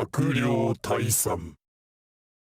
閣僚退散.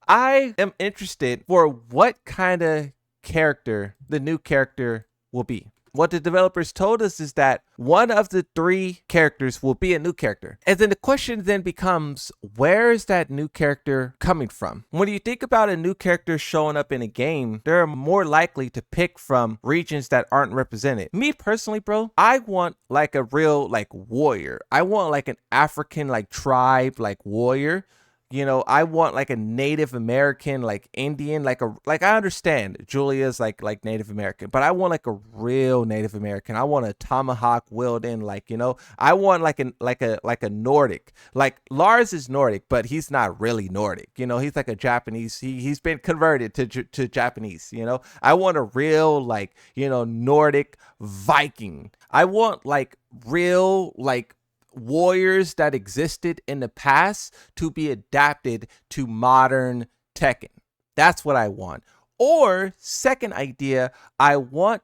I am interested for what kind of character the new character will be. What the developers told us is that one of the three characters will be a new character. And then the question then becomes, where is that new character coming from? When you think about a new character showing up in a game, they're more likely to pick from regions that aren't represented. Me personally, bro, I want like a real like warrior. I want like an African like tribe like warrior. You know, I want like a Native American, like Indian, like I understand Julia's like Native American, but I want like a real Native American. I want a tomahawk wielding, like, you know, I want like a Nordic. Like Lars is Nordic, but he's not really Nordic. You know, he's like a Japanese. He's been converted to Japanese. You know, I want a real like, you know, Nordic Viking. I want like real like warriors that existed in the past to be adapted to modern Tekken. That's what I want. Or second idea, I want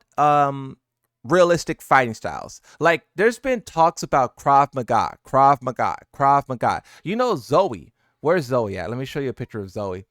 realistic fighting styles. Like there's been talks about Krav Maga. You know Zoe. Where's Zoe at? Let me show you a picture of Zoe.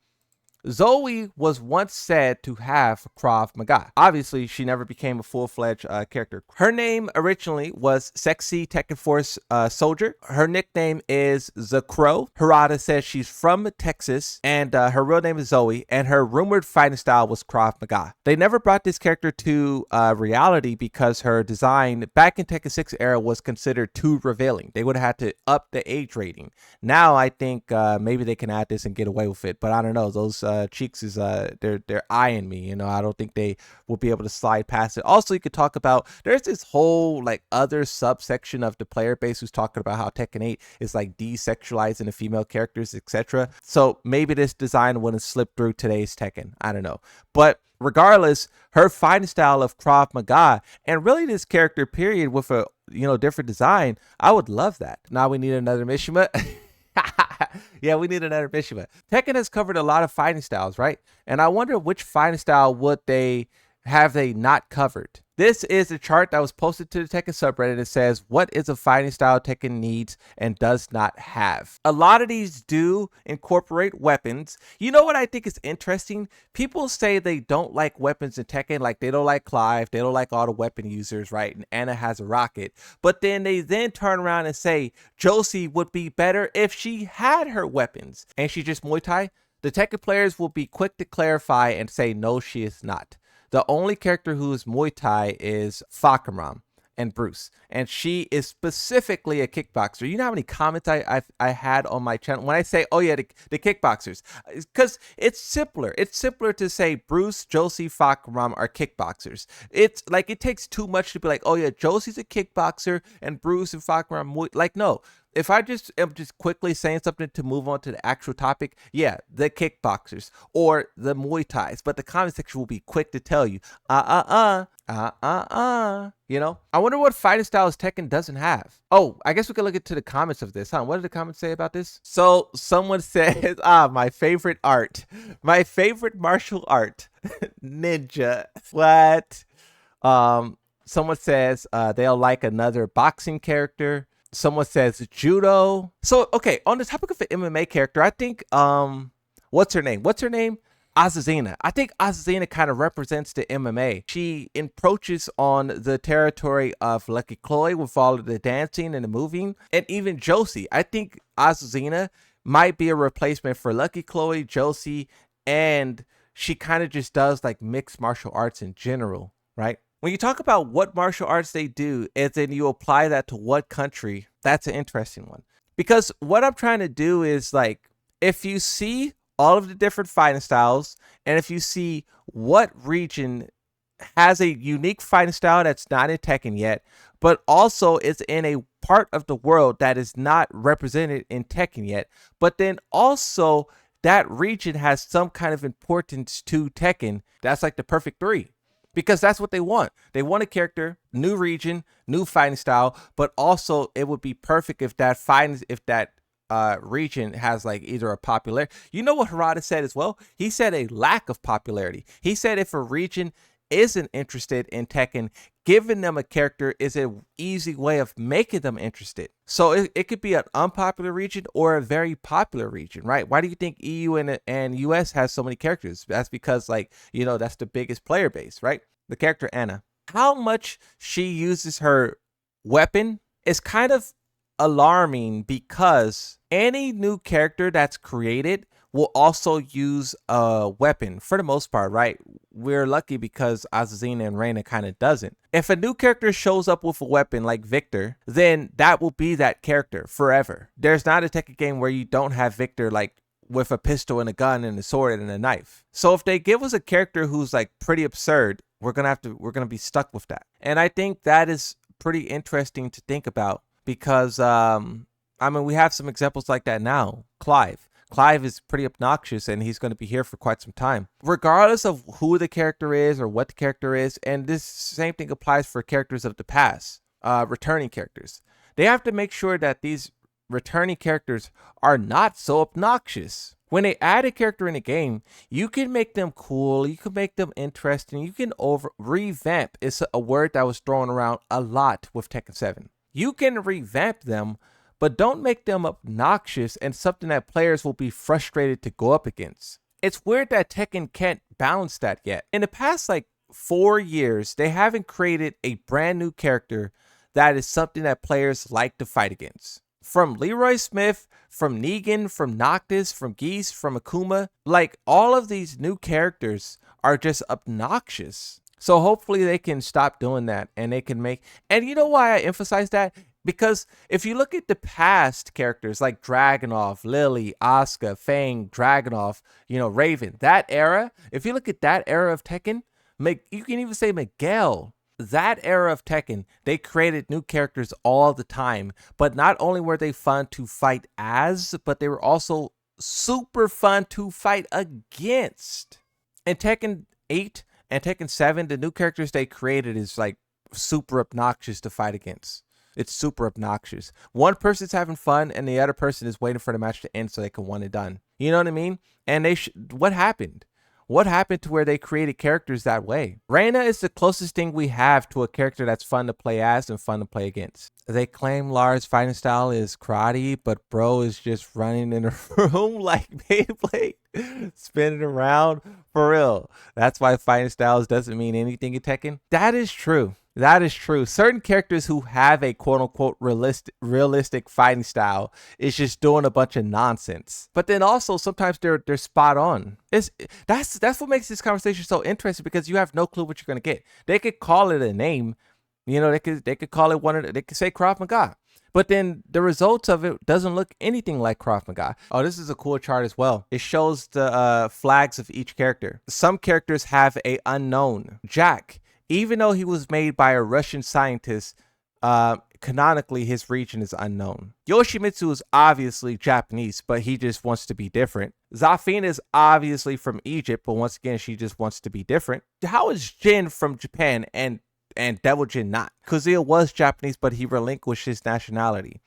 Zoe was once said to have Krav Maga. Obviously, she never became a full-fledged character. Her name originally was Sexy Tekken Force Soldier. Her nickname is The Crow. Harada says she's from Texas, and her real name is Zoe, and her rumored fighting style was Krav Maga. They never brought this character to reality because her design back in Tekken 6 era was considered too revealing. They would have had to up the age rating. Now, I think maybe they can add this and get away with it, but I don't know. Those cheeks is they're eyeing me. You know, I don't think they will be able to slide past it. Also, you could talk about there's this whole like other subsection of the player base who's talking about how Tekken 8 is like desexualizing the female characters, etc. So maybe this design wouldn't slip through today's Tekken. I don't know, but regardless, her fighting style of Krav Maga and really this character period with a, you know, different design, I would love that. Now we need another Mishima. Yeah, we need another Mishima. Tekken has covered a lot of fighting styles, right? And I wonder which fighting style would they not covered. This is a chart that was posted to the Tekken subreddit. It says, what is a fighting style Tekken needs and does not have? A lot of these do incorporate weapons. You know what I think is interesting? People say they don't like weapons in Tekken, like they don't like Clive, they don't like all the weapon users, right? And Anna has a rocket. But then they turn around and say Josie would be better if she had her weapons. And she just Muay Thai? The Tekken players will be quick to clarify and say no, she is not. The only character who is Muay Thai is Fakaram and Bruce, and she is specifically a kickboxer. You know how many comments I had on my channel when I say, oh yeah, the kickboxers, because it's simpler. It's simpler to say Bruce, Josie, Fakaram are kickboxers. It's like it takes too much to be like, oh yeah, Josie's a kickboxer and Bruce and Fakaram, like no. If I am just quickly saying something to move on to the actual topic, yeah, the kickboxers or the Muay Thais, but the comment section will be quick to tell you, you know? I wonder what fighting styles Tekken doesn't have. Oh, I guess we could look into the comments of this, huh? What did the comments say about this? So someone says, my favorite art, my favorite martial art, ninja. What? Someone says they'll like another boxing character. Someone says judo. So, okay, on the topic of an MMA character, I think, what's her name? Azazina. I think Azazina kind of represents the MMA. She encroaches on the territory of Lucky Chloe with all of the dancing and the moving. And even Josie. I think Azazina might be a replacement for Lucky Chloe, Josie, and she kind of just does like mixed martial arts in general, right? When you talk about what martial arts they do, and then you apply that to what country, that's an interesting one. Because what I'm trying to do is like, if you see all of the different fighting styles, and if you see what region has a unique fighting style that's not in Tekken yet, but also is in a part of the world that is not represented in Tekken yet, but then also that region has some kind of importance to Tekken, that's like the perfect three. Because that's what they want. They want a character, new region, new fighting style, but also it would be perfect if that region has like either a popularity. You know what Harada said as well? He said a lack of popularity. He said if a region isn't interested in Tekken, giving them a character is an easy way of making them interested. So it could be an unpopular region or a very popular region, right? Why do you think EU and US has so many characters? That's because, like, you know, that's the biggest player base, right? The character Anna. How much she uses her weapon is kind of alarming, because any new character that's created will also use a weapon for the most part, right? We're lucky because Azazina and Reina kind of doesn't. If a new character shows up with a weapon like Victor, then that will be that character forever. There's not a Tekken game where you don't have Victor like with a pistol and a gun and a sword and a knife. So if they give us a character who's like pretty absurd, we're gonna be stuck with that. And I think that is pretty interesting to think about, because I mean, we have some examples like that now. Clive is pretty obnoxious, and he's going to be here for quite some time. Regardless of who the character is or what the character is, and this same thing applies for characters of the past, returning characters. They have to make sure that these returning characters are not so obnoxious. When they add a character in a game, you can make them cool, you can make them interesting, you can revamp. It's a word that was thrown around a lot with Tekken 7. You can revamp them, but don't make them obnoxious and something that players will be frustrated to go up against. It's weird that Tekken can't balance that yet. In the past like 4 years, they haven't created a brand new character that is something that players like to fight against. From Leroy Smith, from Negan, from Noctis, from Geese, from Akuma, like all of these new characters are just obnoxious. So hopefully they can stop doing that, and they can make, and you know why I emphasize that? Because if you look at the past characters like Dragunov, Lily, Asuka, Fang, Dragunov, you know, Raven, that era, if you look at that era of Tekken, you can even say Miguel, that era of Tekken, they created new characters all the time. But not only were they fun to fight as, but they were also super fun to fight against. In Tekken 8 and Tekken 7, the new characters they created is like super obnoxious to fight against. It's super obnoxious. One person's having fun and the other person is waiting for the match to end so they can one and done. You know what I mean? And what happened? What happened to where they created characters that way? Reina is the closest thing we have to a character that's fun to play as and fun to play against. They claim Lara's fighting style is karate, but bro is just running in a room like Beyblade, spinning around. For real. That's why fighting styles doesn't mean anything in Tekken. That is true. That is true. Certain characters who have a quote-unquote realistic fighting style is just doing a bunch of nonsense. But then also sometimes they're spot on. That's what makes this conversation so interesting, because you have no clue what you're gonna get. They could call it a name, you know. They could call it they could say Krav Maga, but then the results of it doesn't look anything like Krav Maga. Oh, this is a cool chart as well. It shows the flags of each character. Some characters have a unknown. Jack, even though he was made by a Russian scientist, canonically his region is unknown. Yoshimitsu is obviously Japanese, but he just wants to be different. Zafina is obviously from Egypt, but once again, she just wants to be different. How is Jin from Japan and Devil Jin not? Kazuya was Japanese, but he relinquished his nationality.